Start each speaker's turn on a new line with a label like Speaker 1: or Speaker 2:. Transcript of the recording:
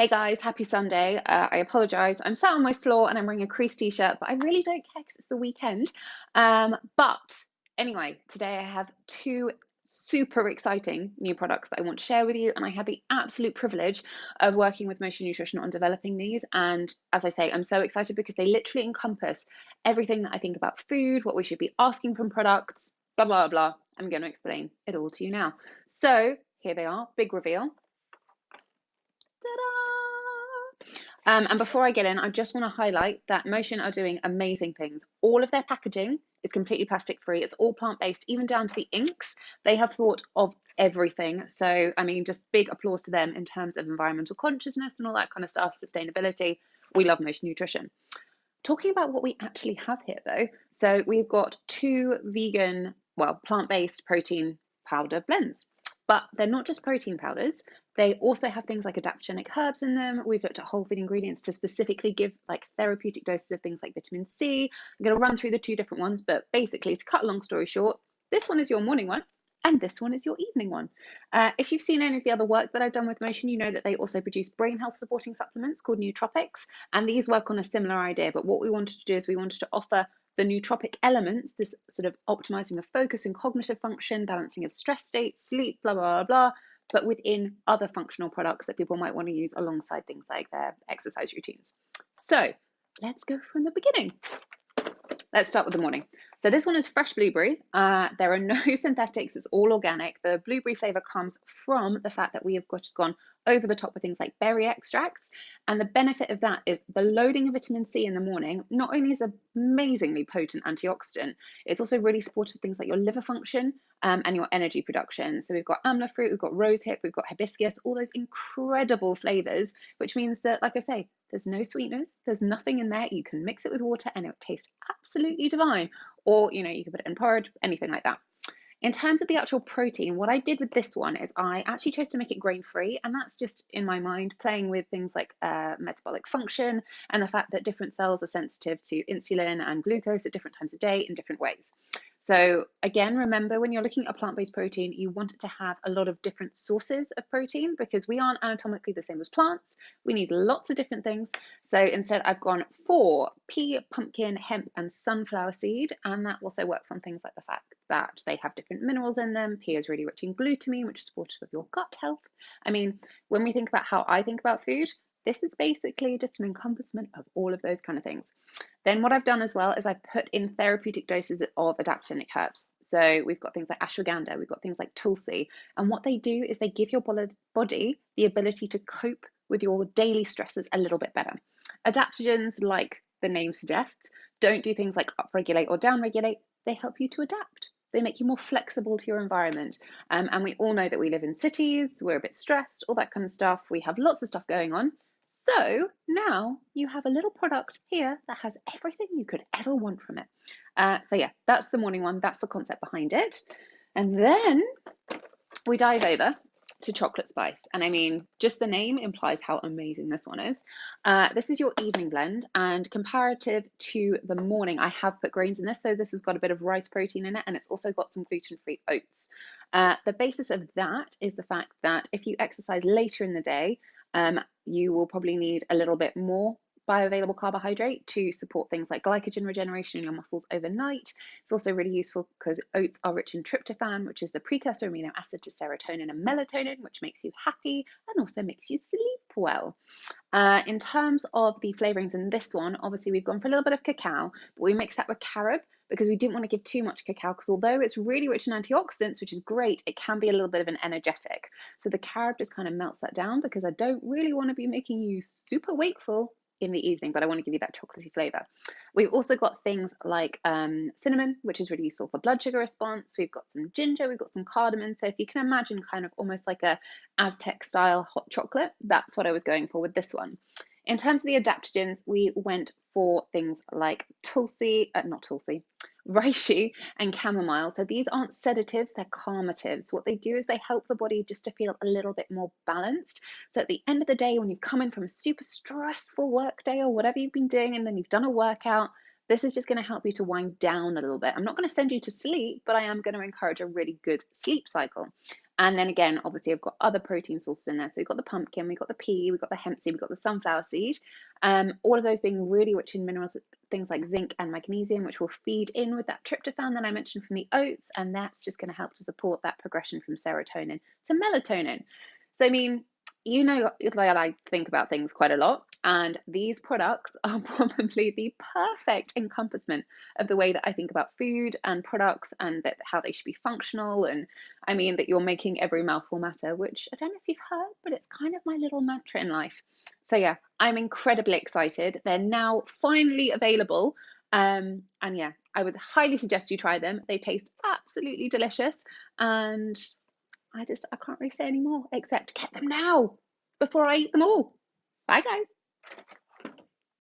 Speaker 1: Hey guys, happy Sunday. I apologize. I'm sat on my floor and I'm wearing a creased t-shirt, but I really don't care because it's the weekend. But anyway, today I have two super exciting new products that I want to share with you, and I had the absolute privilege of working with Motion Nutrition on developing these. And as I say, I'm so excited because they literally encompass everything that I think about food, what we should be asking from products, blah, blah, blah. I'm going to explain it all to you now. So here they are, big reveal. Ta-da! And before I get in, I just want to highlight that Motion are doing amazing things. All of their packaging is completely plastic free. It's all plant-based, even down to the inks. They have thought of everything. So, I mean, just big applause to them in terms of environmental consciousness and all that kind of stuff, sustainability. We love Motion Nutrition. Talking about what we actually have here, though, so we've got two vegan, well, plant-based protein powder blends. But they're not just protein powders. They also have things like adaptogenic herbs in them. We've looked at whole food ingredients to specifically give like therapeutic doses of things like vitamin C. I'm going to run through the two different ones, but basically, to cut a long story short, this one is your morning one and this one is your evening one. If you've seen any of the other work that I've done with Motion, you know that they also produce brain health supporting supplements called nootropics, and these work on a similar idea. But what we wanted to do is we wanted to offer the nootropic elements, this sort of optimizing of focus and cognitive function, balancing of stress states, sleep, blah, blah, blah, blah, but within other functional products that people might want to use alongside things like their exercise routines. So let's go from the beginning. Let's start with the morning. So this one is fresh blueberry. There are no synthetics, it's all organic. The blueberry flavor comes from the fact that we have just gone over the top with things like berry extracts. And the benefit of that is the loading of vitamin C in the morning not only is an amazingly potent antioxidant, it's also really supportive of things like your liver function and your energy production. So we've got amla fruit, we've got rosehip, we've got hibiscus, all those incredible flavors, which means that, like I say, there's no sweeteners, there's nothing in there. You can mix it with water and it tastes absolutely divine. Or, you know, you can put it in porridge, anything like that. In terms of the actual protein, what I did with this one is I actually chose to make it grain-free, and that's just in my mind playing with things like metabolic function and the fact that different cells are sensitive to insulin and glucose at different times of day in different ways. So again, remember when you're looking at a plant-based protein, you want it to have a lot of different sources of protein because we aren't anatomically the same as plants. We need lots of different things. So instead I've gone for pea, pumpkin, hemp, and sunflower seed, and that also works on things like the fact that they have different minerals in them. Pea is really rich in glutamine, which is supportive of your gut health. I mean, when we think about how I think about food, this is basically just an encompassment of all of those kind of things. Then what I've done as well is I've put in therapeutic doses of adaptogenic herbs. So we've got things like ashwagandha, we've got things like tulsi, and what they do is they give your body the ability to cope with your daily stresses a little bit better. Adaptogens, like the name suggests, don't do things like upregulate or downregulate, they help you to adapt. They make you more flexible to your environment. And we all know that we live in cities, we're a bit stressed, all that kind of stuff. We have lots of stuff going on. So now you have a little product here that has everything you could ever want from it. So yeah, that's the morning one. That's the concept behind it. And then we dive over to chocolate spice. And I mean, just the name implies how amazing this one is. This is your evening blend, and comparative to the morning, I have put grains in this. So this has got a bit of rice protein in it, and it's also got some gluten-free oats. The basis of that is the fact that if you exercise later in the day, you will probably need a little bit more bioavailable carbohydrate to support things like glycogen regeneration in your muscles overnight. It's also really useful because oats are rich in tryptophan, which is the precursor amino acid to serotonin and melatonin, which makes you happy and also makes you sleep well. In terms of the flavorings in this one, obviously we've gone for a little bit of cacao, but we mixed that with carob because we didn't want to give too much cacao, because although it's really rich in antioxidants, which is great, it can be a little bit of an energetic. So the carob just kind of melts that down because I don't really want to be making you super wakeful in the evening, but I want to give you that chocolatey flavor. We've also got things like cinnamon, which is really useful for blood sugar response. We've got some ginger, we've got some cardamom. So if you can imagine kind of almost like a Aztec style hot chocolate, that's what I was going for with this one. In terms of the adaptogens, we went for things like reishi and chamomile. So these aren't sedatives, they're calmatives. What they do is they help the body just to feel a little bit more balanced. So at the end of the day, when you've come in from a super stressful work day or whatever you've been doing, and then you've done a workout, this is just going to help you to wind down a little bit. I'm not going to send you to sleep, but I am going to encourage a really good sleep cycle. And then again, obviously, I've got other protein sources in there. So we've got the pumpkin, we've got the pea, we've got the hemp seed, we've got the sunflower seed. All of those being really rich in minerals, things like zinc and magnesium, which will feed in with that tryptophan that I mentioned from the oats. And that's just going to help to support that progression from serotonin to melatonin. So, I mean, you know that I think about things quite a lot, and these products are probably the perfect encompassment of the way that I think about food and products and that how they should be functional. And I mean that you're making every mouthful matter, which I don't know if you've heard, but it's kind of my little mantra in life. So yeah, I'm incredibly excited. They're now finally available. And yeah, I would highly suggest you try them. They taste absolutely delicious, and I can't really say any more except get them now before I eat them all. Bye, guys.